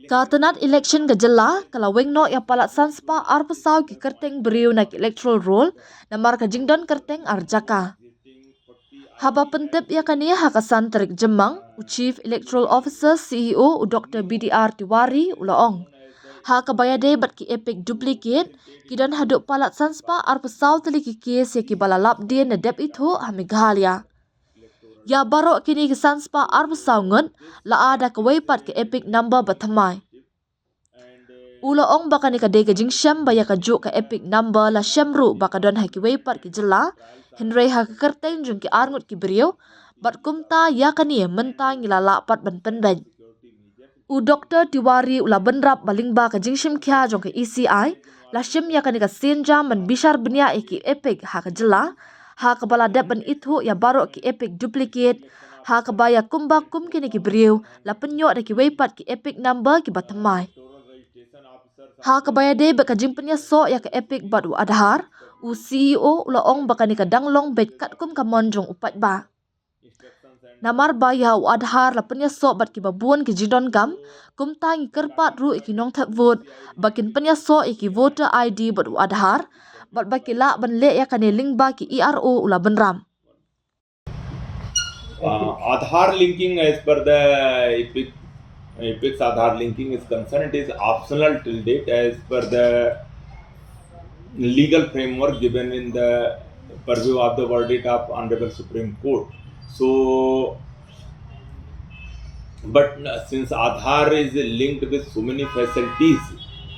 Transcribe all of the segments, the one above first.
Tnad Election gajala kala weng no ya Palat sanspa arpasau ki kyrteng beriu nak Electorall Roll namar ka jingdon kyrteng arjaka. Haba pentep ya kania hakasan terik Jemang, Chief Electoral Officer CEO Dr. BDR Tiwari ulaong. Ha kabayade bat ki epic duplicate kidan haduk Palat sanspa arpasau teliki kes ya ki balalap dia nadep itu ha Meghalaya. Ya barok kini ke sanspa arpasau ngut la ada kewaipat ke epic number batamai. Ulaong baka ni kadai ka jingsyam baya ka juk ka epic number la syamru baka don ha ki waipat ki jela henrei ha ka kyrteng jung ki arngut ki beriu bat kumta ya kani menta ngila lapat ban penben. U Dr. Tiwari ula benrap balingba ka jingsyam kya jong ka ECI la syam ya kani ka senjam man bishar benya ki epic ha ka jela ha ka baladap ban itu ya barok ki epic duplicate ha ka baya kumbak kum kini ki beriu la penyok da ki waipat ki epic number ki batamai. Ha kabayade baka jimpenya so ya ka epic bat u adhar u CEO ulaong baka ni ka danglong bet kat kum ka monjong upat ba. Namar baya u adhar la penya so bat ki babuan ki jidon gam kum tangi kerpat ru iki nong that vote bakin penya so iki voter ID bat u adhar bat baki la ban le ya kane link ba ki ERO ula benram. Aadhaar linking as per the EPIC's Aadhaar linking is concerned, it is optional till date as per the legal framework given in the purview of the verdict of Honorable Supreme Court. So, but since Aadhaar is linked with so many facilities,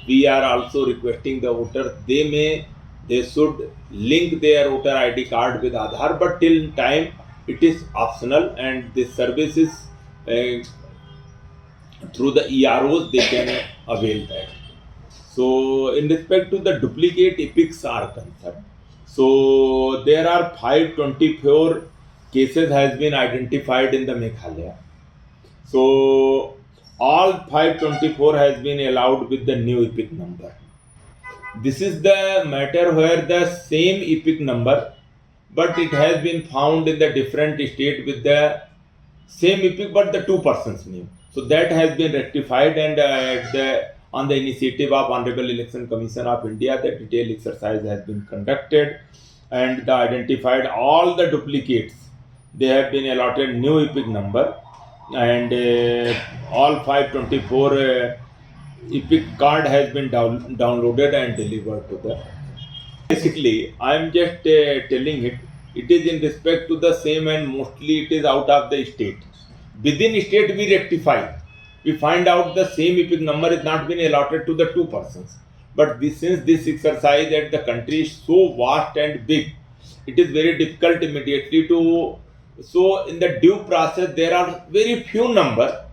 we are also requesting the voter they should link their voter ID card with Aadhaar, but till time it is optional and this service is through the EROs they can avail that. So in respect to the duplicate epics are concerned, so there are 524 cases has been identified in the Meghalaya. So all 524 has been allowed with the new epic number. This is the matter where the same epic number but it has been found in the different state with the same epic but the two persons name. So that has been rectified and on the initiative of Honorable Election Commission of India, the detailed exercise has been conducted and they identified all the duplicates. They have been allotted new epic number and all 524 epic card has been downloaded and delivered to the. Basically, I am just telling it is in respect to the same and mostly it is out of the state. Within state we rectify. We find out the same epic number is not been allotted to the two persons. But since this exercise at the country is so vast and big, it is very difficult immediately to. So in the due process there are very few number.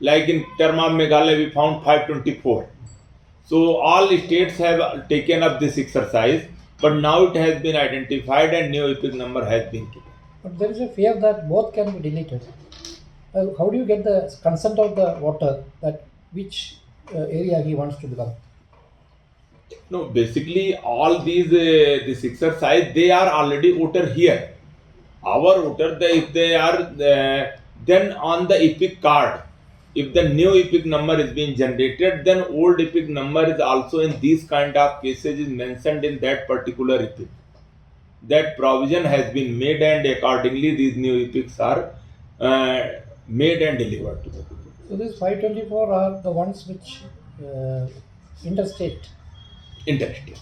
Like in term of Meghalaya we found 524. So all states have taken up this exercise, but now it has been identified and new epic number has been given. But there is a fear that both can be deleted. How do you get the consent of the voter that which area he wants to belong? No, basically all these this exercise they are already voter here. Our voter, if they are then on the epic card. If the new epic number is being generated, then old epic number is also in these kind of cases is mentioned in that particular epic. That provision has been made and accordingly these new epics are made and delivered to the people. So these 524 are the ones which interstate. Interstate.